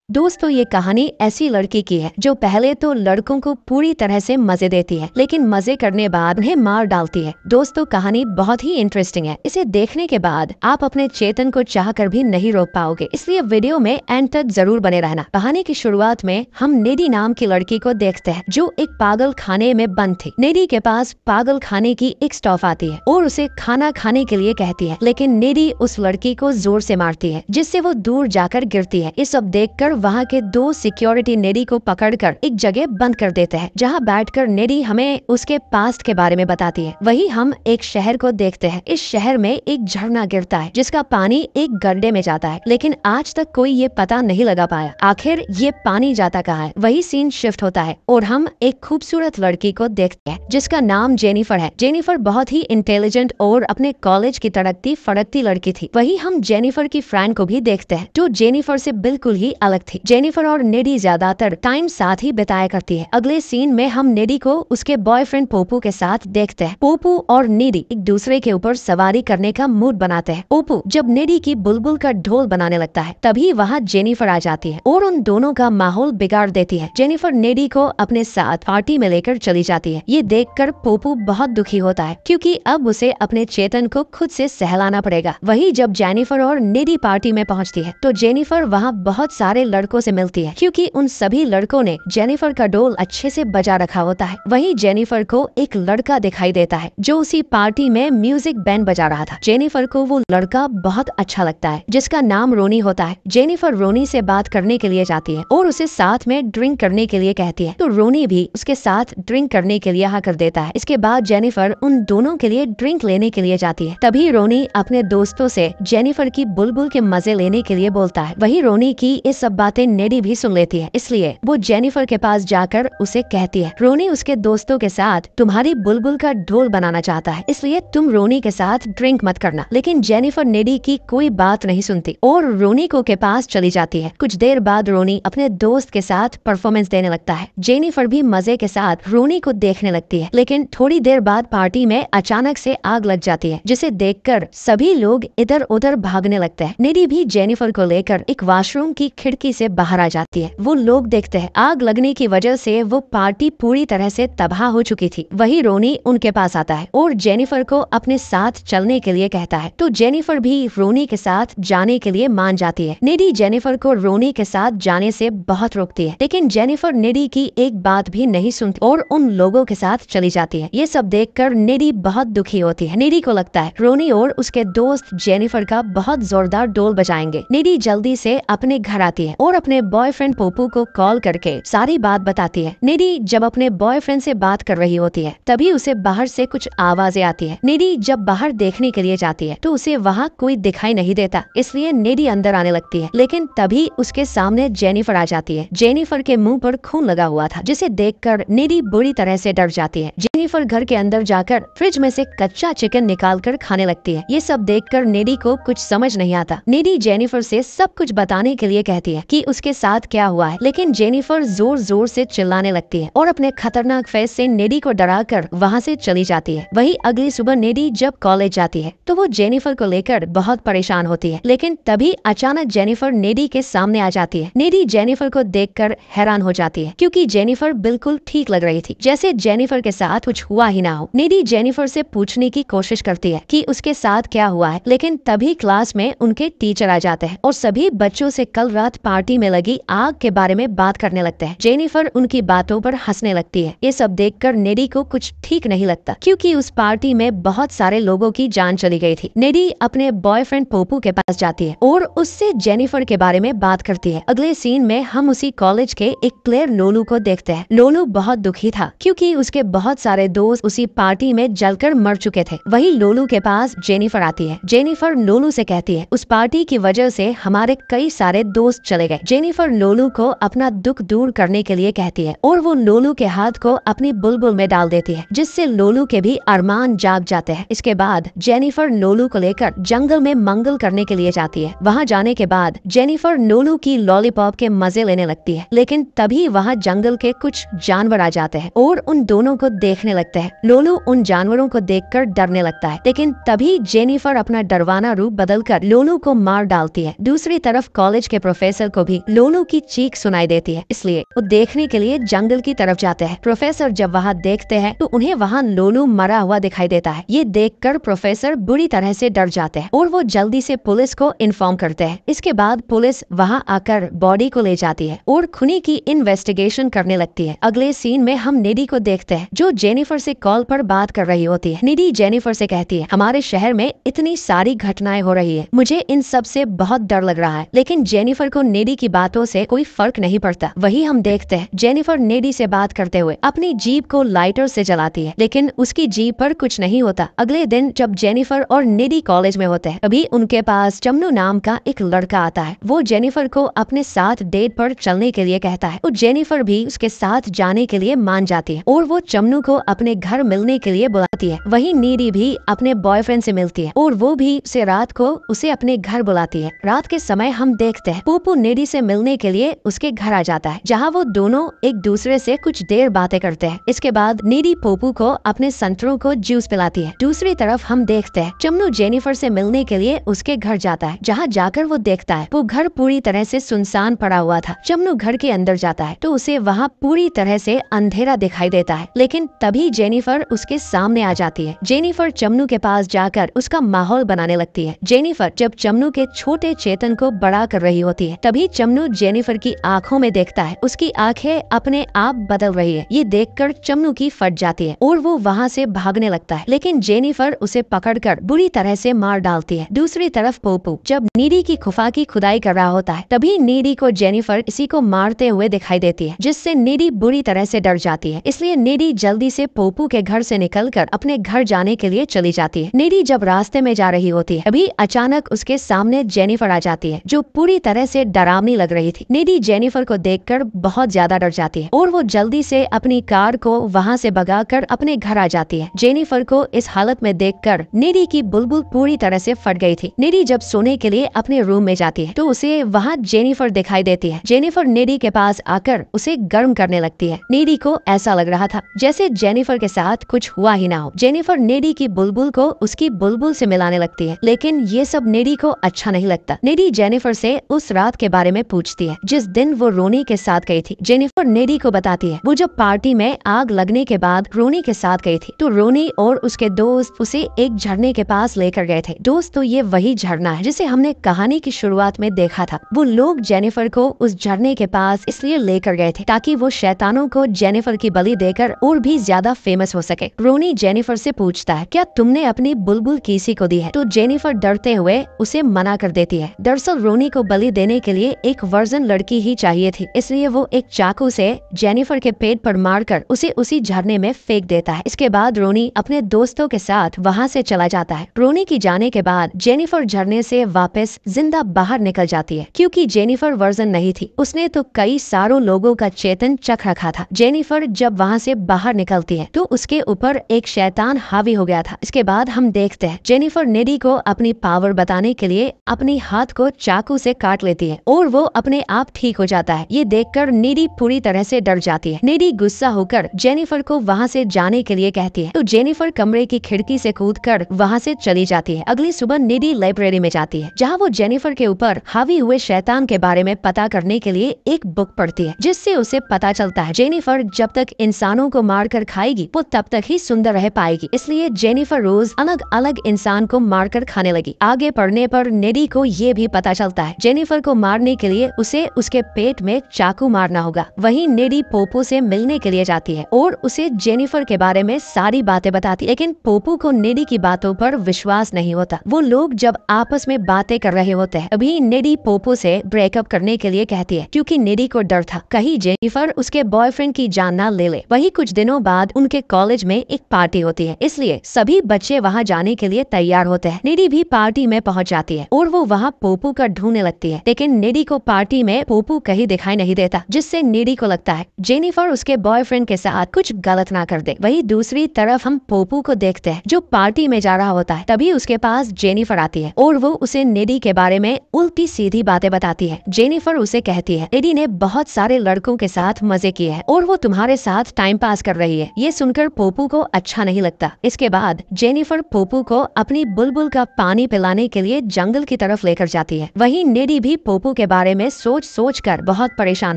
दोस्तों ये कहानी ऐसी लड़की की है जो पहले तो लड़कों को पूरी तरह से मजे देती है, लेकिन मजे करने बाद उन्हें मार डालती है। दोस्तों कहानी बहुत ही इंटरेस्टिंग है। इसे देखने के बाद आप अपने चेतन को चाहकर भी नहीं रोक पाओगे, इसलिए वीडियो में एंड तक जरूर बने रहना। कहानी की शुरुआत में हम नेडी नाम की लड़की को देखते हैं जो एक पागल खाने में बंद थी। नेडी के पास पागल खाने की एक स्टॉफ आती है और उसे खाना खाने के लिए कहती है, लेकिन नेडी उस लड़की को जोर से मारती है जिससे वो दूर जाकर गिरती है। ये सब देखकर वहाँ के दो सिक्योरिटी नेडी को पकड़कर एक जगह बंद कर देते हैं, जहाँ बैठकर नेडी हमें उसके पास्ट के बारे में बताती है। वही हम एक शहर को देखते हैं। इस शहर में एक झरना गिरता है जिसका पानी एक गड्ढे में जाता है, लेकिन आज तक कोई ये पता नहीं लगा पाया आखिर ये पानी जाता कहाँ है। वही सीन शिफ्ट होता है और हम एक खूबसूरत लड़की को देखते हैं जिसका नाम जेनिफर है। जेनिफर बहुत ही इंटेलिजेंट और अपने कॉलेज की तड़कती फड़कती लड़की थी। वही हम जेनिफर की फ्रेंड को भी देखते हैं जो जेनिफर से बिल्कुल ही अलग थी। जेनिफर और नेडी ज्यादातर टाइम साथ ही बिताया करती है। अगले सीन में हम नेडी को उसके बॉयफ्रेंड पोपू के साथ देखते हैं। पोपू और नेडी एक दूसरे के ऊपर सवारी करने का मूड बनाते हैं। पोपू जब नेडी की बुलबुल का ढोल बनाने लगता है तभी वहाँ जेनिफर आ जाती है और उन दोनों का माहौल बिगाड़ देती है। जेनिफर नेडी को अपने साथ पार्टी में लेकर चली जाती है। ये देखकर पोपू बहुत दुखी होता है क्योंकि अब उसे अपने चेतन को खुद से सहलाना पड़ेगा। वही जब जेनिफर और नेडी पार्टी में पहुँचती है तो जेनिफर वहाँ बहुत सारे लड़कों से मिलती है क्योंकि उन सभी लड़कों ने जेनिफर का ढोल अच्छे से बजा रखा होता है। वहीं जेनिफर को एक लड़का दिखाई देता है जो उसी पार्टी में म्यूजिक बैंड बजा रहा था। जेनिफर को वो लड़का बहुत अच्छा लगता है जिसका नाम रोनी होता है। जेनिफर रोनी से बात करने के लिए जाती है और उसे साथ में ड्रिंक करने के लिए कहती है, तो रोनी भी उसके साथ ड्रिंक करने के लिए हाँ कर देता है। इसके बाद जेनिफर उन दोनों के लिए ड्रिंक लेने के लिए जाती है। तभी रोनी अपने दोस्तों से जेनिफर की बुलबुल के मजे लेने के लिए बोलता है। वही रोनी की ये सब बातें नेडी भी सुन लेती है, इसलिए वो जेनिफर के पास जाकर उसे कहती है, रोनी उसके दोस्तों के साथ तुम्हारी बुलबुल का ढोल बनाना चाहता है, इसलिए तुम रोनी के साथ ड्रिंक मत करना। लेकिन जेनिफर नेडी की कोई बात नहीं सुनती और रोनी को के पास चली जाती है। कुछ देर बाद रोनी अपने दोस्त के साथ परफॉर्मेंस देने लगता है। जेनिफर भी मजे के साथ रोनी को देखने लगती है, लेकिन थोड़ी देर बाद पार्टी में अचानक से आग लग जाती है जिसे देखकर सभी लोग इधर उधर भागने लगते हैं। नेडी भी जेनिफर को लेकर एक वॉशरूम की खिड़की से बाहर आ जाती है। वो लोग देखते हैं आग लगने की वजह से वो पार्टी पूरी तरह से तबाह हो चुकी थी। वही रोनी उनके पास आता है और जेनिफर को अपने साथ चलने के लिए कहता है, तो जेनिफर भी रोनी के साथ जाने के लिए मान जाती है। नेडी जेनिफर को रोनी के साथ जाने से बहुत रोकती है, लेकिन जेनिफर नेडी की एक बात भी नहीं सुनती और उन लोगों के साथ चली जाती है। ये सब देखकर नेडी बहुत दुखी होती है। नेडी को लगता है रोनी और उसके दोस्त जेनिफर का बहुत जोरदार ढोल बजाएंगे। नेडी जल्दी से अपने घर आती है और अपने बॉयफ्रेंड पोपू को कॉल करके सारी बात बताती है। नेडी जब अपने बॉयफ्रेंड से बात कर रही होती है तभी उसे बाहर से कुछ आवाजें आती है। नेडी जब बाहर देखने के लिए जाती है तो उसे वहाँ कोई दिखाई नहीं देता, इसलिए नेडी अंदर आने लगती है, लेकिन तभी उसके सामने जेनिफर आ जाती है। जेनिफर के मुंह पर खून लगा हुआ था जिसे देखकर नेडी बुरी तरह से डर जाती है। जेनिफर घर के अंदर जाकर फ्रिज में से कच्चा चिकन निकाल कर खाने लगती है। ये सब देखकर नेडी को कुछ समझ नहीं आता। नेडी जेनिफर से सब कुछ बताने के लिए कहती है कि उसके साथ क्या हुआ है, लेकिन जेनिफर जोर जोर से चिल्लाने लगती है और अपने खतरनाक फेस से नेडी को डराकर वहाँ से चली जाती है। वही अगली सुबह नेडी जब कॉलेज जाती है तो वो जेनिफर को लेकर बहुत परेशान होती है, लेकिन तभी अचानक जेनिफर नेडी के सामने आ जाती है। नेडी जेनिफर को देखकर हैरान हो जाती है क्योंकि जेनिफर बिल्कुल ठीक लग रही थी, जैसे जेनिफर के साथ कुछ हुआ ही ना हो। नेडी जेनिफर से पूछने की कोशिश करती है कि उसके साथ क्या हुआ है, लेकिन तभी क्लास में उनके टीचर आ जाते हैं और सभी बच्चों से कल रात पार्टी में लगी आग के बारे में बात करने लगते हैं। जेनिफर उनकी बातों पर हंसने लगती है। ये सब देखकर नेडी को कुछ ठीक नहीं लगता क्योंकि उस पार्टी में बहुत सारे लोगों की जान चली गई थी। नेडी अपने बॉयफ्रेंड पोपू के पास जाती है और उससे जेनिफर के बारे में बात करती है। अगले सीन में हम उसी कॉलेज के एक प्लेयर लोलू को देखते हैं। लोलू बहुत दुखी था क्योंकि उसके बहुत सारे दोस्त उसी पार्टी में जलकर मर चुके थे। वही लोलू के पास जेनिफर आती है। जेनिफर लोलू से कहती है, उस पार्टी की वजह से हमारे कई सारे दोस्त चले गए। जेनिफर लोलू को अपना दुख दूर करने के लिए कहती है और वो लोलू के हाथ को अपनी बुलबुल में डाल देती है जिससे लोलू के भी अरमान जाग जाते हैं। इसके बाद जेनिफर लोलू को लेकर जंगल में मंगल करने के लिए जाती है। वहाँ जाने के बाद जेनिफर लोलू की लॉलीपॉप के मजे लेने लगती है, लेकिन तभी वहाँ जंगल के कुछ जानवर आ जाते हैं और उन दोनों को देखने देखने लगते हैं। लोलू उन जानवरों को देखकर डरने लगता है, लेकिन तभी जेनिफर अपना डरवाना रूप बदलकर लोलू को मार डालती है। दूसरी तरफ कॉलेज के प्रोफेसर को भी लोलू की चीख सुनाई देती है, इसलिए वो देखने के लिए जंगल की तरफ जाते हैं। प्रोफेसर जब वहाँ देखते हैं तो उन्हें वहाँ लोलू मरा हुआ दिखाई देता है। ये देखकर प्रोफेसर बुरी तरह से डर जाते हैं और वो जल्दी से पुलिस को इन्फॉर्म करते हैं। इसके बाद पुलिस वहाँ आकर बॉडी को ले जाती है और खूनी की इन्वेस्टिगेशन करने लगती है। अगले सीन में हम नेडी को देखते हैं, जो जेनिफर से कॉल पर बात कर रही होती है। नेडी जेनिफर से कहती है, हमारे शहर में इतनी सारी घटनाएं हो रही है, मुझे इन सब से बहुत डर लग रहा है। लेकिन जेनिफर को नेडी की बातों से कोई फर्क नहीं पड़ता। वही हम देखते हैं जेनिफर नेडी से बात करते हुए अपनी जीप को लाइटर से जलाती है, लेकिन उसकी जीप पर कुछ नहीं होता। अगले दिन जब जेनिफर और नेडी कॉलेज में होते हैं, तभी उनके पास चमनू नाम का एक लड़का आता है। वो जेनिफर को अपने साथ डेट पर चलने के लिए कहता है, तो जेनिफर भी उसके साथ जाने के लिए मान जाती है और वो चमनू को अपने घर मिलने के लिए बुलाती है। वहीं नेडी भी अपने बॉयफ्रेंड से मिलती है और वो भी उसे रात को उसे अपने घर बुलाती है। रात के समय हम देखते हैं पोपू नेडी से मिलने के लिए उसके घर आ जाता है, जहाँ वो दोनों एक दूसरे से कुछ देर बातें करते हैं। इसके बाद नेडी पोपू को अपने संतरों को जूस पिलाती है। दूसरी तरफ हम देखते हैं चमनू जेनिफर से मिलने के लिए उसके घर जाता है, जहाँ जाकर वो देखता है वो घर पूरी तरह से सुनसान पड़ा हुआ था। चमनू घर के अंदर जाता है तो उसे वहाँ पूरी तरह से अंधेरा दिखाई देता है, लेकिन तभी जेनिफर उसके सामने आ जाती है। जेनिफर चमनू के पास जाकर उसका माहौल बनाने लगती है। जेनिफर जब चमनू के छोटे चेतन को बड़ा कर रही होती है, तभी चमनू जेनिफर की आंखों में देखता है उसकी आंखें अपने आप बदल रही है। ये देखकर चमनू की फट जाती है और वो वहाँ से भागने लगता है, लेकिन जेनिफर उसे पकड़कर बुरी तरह से मार डालती है। दूसरी तरफ पोपू जब नीडी की गुफा की खुदाई कर रहा होता है, तभी नीडी को जेनिफर इसी को मारते हुए दिखाई देती है, जिससे नीडी बुरी तरह से डर जाती है। इसलिए नीडी जल्दी से पोपू के घर से निकलकर अपने घर जाने के लिए चली जाती है। नीडी जब रास्ते में जा रही होती है, अभी अचानक उसके सामने जेनिफर आ जाती है, जो पूरी तरह से डरावनी लग रही थी। नीडी जेनिफर को देखकर बहुत ज्यादा डर जाती है और वो जल्दी से अपनी कार को वहाँ से भगाकर अपने घर आ जाती है। जेनिफर को इस हालत में देखकर नीडी की बुलबुल पूरी तरह से फट गई थी। नीडी जब सोने के लिए अपने रूम में जाती है तो उसे वहाँ जेनिफर दिखाई देती है। जेनिफर नीडी के पास आकर उसे गर्म करने लगती है। नीडी को ऐसा लग रहा था जैसे जेनिफर के साथ कुछ हुआ ही ना हो। जेनिफर नीडी की बुलबुल को उसकी बुलबुल से मिलाने लगती है, लेकिन ये सब नीडी को अच्छा नहीं लगता। नीडी जेनिफर से उस रात के बारे में पूछती है जिस दिन वो रोनी के साथ गई थी। जेनिफर नीडी को बताती है वो जब पार्टी में आग लगने के बाद रोनी के साथ गई थी, तो रोनी और उसके दोस्त उसे एक झरने के पास लेकर गए थे। दोस्त तो ये वही झरना है जिसे हमने कहानी की शुरुआत में देखा था। वो लोग जेनिफर को उस झरने के पास इसलिए लेकर गए थे ताकि वो शैतानों को जेनिफर की बलि देकर और भी ज्यादा फेमस हो सके। रोनी जेनिफर से पूछता है, क्या तुमने अपनी बुलबुल किसी को दी है? तो जेनिफर डरते हुए उसे मना कर देती है। दरअसल रोनी को बलि देने के लिए एक वर्जन लड़की ही चाहिए थी, इसलिए वो एक चाकू से जेनिफर के पेट पर मारकर उसे उसी झरने में फेंक देता है। इसके बाद रोनी अपने दोस्तों के साथ वहाँ से चला जाता है। रोनी की जाने के बाद जेनिफर झरने से वापस जिंदा बाहर निकल जाती है, क्योंकि जेनिफर वर्जन नहीं थी, उसने तो कई सारों लोगों का चेतन चख रखा था। जेनिफर जब वहाँ से बाहर निकलती है तो उसके ऊपर एक शैतान हावी हो गया था। इसके बाद हम देखते हैं जेनिफर नीडी को अपनी पावर बताने के लिए अपनी हाथ को चाकू से काट लेती है और वो अपने आप ठीक हो जाता है। ये देखकर नीडी पूरी तरह से डर जाती है। नीडी गुस्सा होकर जेनिफर को वहाँ से जाने के लिए कहती है, तो जेनिफर कमरे की खिड़की से कूदकर वहाँ से चली जाती है। अगली सुबह नीडी लाइब्रेरी में जाती है, जहाँ वो जेनिफर के ऊपर हावी हुए शैतान के बारे में पता करने के लिए एक बुक पढ़ती है, जिससे उसे पता चलता है जेनिफर जब तक इंसानों को मारकर खाएगी वो तब तक ही सुंदर रह पाएगी। इसलिए जेनिफर रोज अलग अलग इंसान को मारकर खाने लगी। आगे पढ़ने पर नीडी को ये भी पता चलता है जेनिफर को मारने के लिए उसे उसके पेट में चाकू मारना होगा। वहीं नीडी पोपो से मिलने के लिए जाती है और उसे जेनिफर के बारे में सारी बातें बताती है, लेकिन पोपो को नीडी की बातों पर विश्वास नहीं होता। वो लोग जब आपस में बातें कर रहे होते हैं, अभी नीडी पोपो से ब्रेकअप करने के लिए कहती है, क्योंकि नीडी को डर था कहीं जेनिफर उसके बॉयफ्रेंड की जान ना ले ले। वही कुछ दिनों बाद उनके कॉलेज में एक पार्टी होती है, इसलिए सभी बच्चे वहाँ जाने के लिए तैयार होते हैं। नीडी भी पार्टी में पहुँच जाती है और वो वहाँ पोपू का ढूंढने लगती है, लेकिन नीडी को पार्टी में पोपू कहीं दिखाई नहीं देता, जिससे नीडी को लगता है जेनिफर उसके बॉयफ्रेंड के साथ कुछ गलत ना कर दे। वही दूसरी तरफ हम पोपू को देखते हैं जो पार्टी में जा रहा होता है। तभी उसके पास जेनिफर आती है और वो उसे नीडी के बारे में उल्टी सीधी बातें बताती है। जेनिफर उसे कहती है नीडी ने बहुत सारे लड़कों के साथ मजे किए हैं और वो तुम्हारे साथ टाइम पास कर रही है। ये सुनकर पोपू को अच्छा नहीं लगता। इसके बाद जेनिफर पोपू को अपनी बुलबुल का पानी पिलाने के लिए जंगल की तरफ लेकर जाती है। वहीं नेडी भी पोपू के बारे में सोच कर बहुत परेशान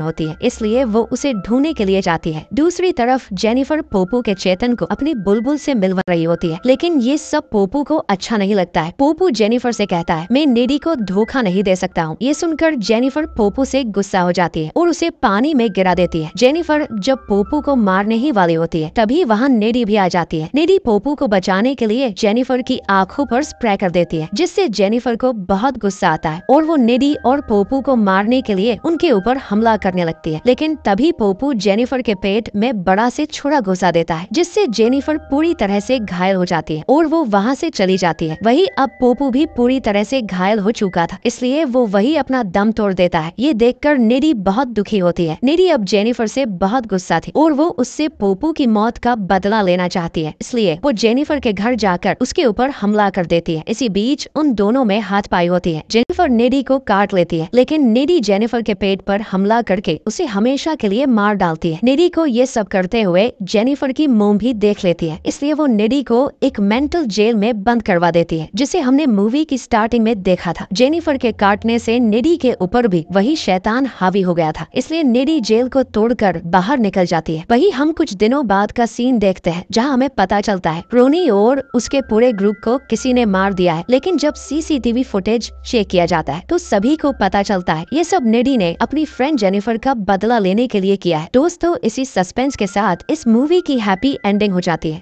होती है, इसलिए वो उसे ढूंढने के लिए जाती है। दूसरी तरफ जेनिफर पोपू के चेतन को अपनी बुलबुल से मिलवा रही होती है, लेकिन ये सब पोपू को अच्छा नहीं लगता है। पोपू जेनिफर से कहता है, मैं नेडी को धोखा नहीं दे सकता हूँ। ये सुनकर जेनिफर पोपू से गुस्सा हो जाती है और उसे पानी में गिरा देती है। जेनिफर जब पोपू को मारने ही वाली होती है, तभी वहाँ नेडी भी आ जाती है। नेडी पोपू को बचाने के लिए जेनिफर की आंखों पर स्प्रे कर देती है, जिससे जेनिफर को बहुत गुस्सा आता है और वो नेडी और पोपू को मारने के लिए उनके ऊपर हमला करने लगती है। लेकिन तभी पोपू जेनिफर के पेट में बड़ा से छुरा घुसा देता है, जिससे जेनिफर पूरी तरह से घायल हो जाती है और वो वहाँ से चली जाती है। वही अब पोपू भी पूरी तरह से घायल हो चुका था, इसलिए वो वही अपना दम तोड़ देता है। ये देखकर नेडी बहुत दुखी होती है। नेडी अब जेनिफर से बहुत गुस्सा थी और वो उससे पोपू की मौत का बदला लेना चाहती है, इसलिए वो जेनिफर के घर जाकर उसके ऊपर हमला कर देती है। इसी बीच उन दोनों में हाथापाई होती है। जेनिफर नेडी को काट लेती है, लेकिन नेडी जेनिफर के पेट पर हमला करके उसे हमेशा के लिए मार डालती है। नेडी को ये सब करते हुए जेनिफर की मोम भी देख लेती है, इसलिए वो नेडी को एक मेंटल जेल में बंद करवा देती है, जिसे हमने मूवी की स्टार्टिंग में देखा था। जेनिफर के काटने से नेडी के ऊपर भी वही शैतान हावी हो गया था, इसलिए नेडी जेल को तोड़कर बाहर निकल जाती है। वही हम कुछ दिनों बाद का सीन देखते हैं, जहां हमें पता चलता है रोनी और उसके पूरे ग्रुप को किसी ने मार दिया है। लेकिन जब सीसीटीवी फुटेज चेक किया जाता है तो सभी को पता चलता है ये सब नेडी ने अपनी फ्रेंड जेनिफर का बदला लेने के लिए किया है। दोस्तों, इसी सस्पेंस के साथ इस मूवी की हैप्पी एंडिंग हो जाती है।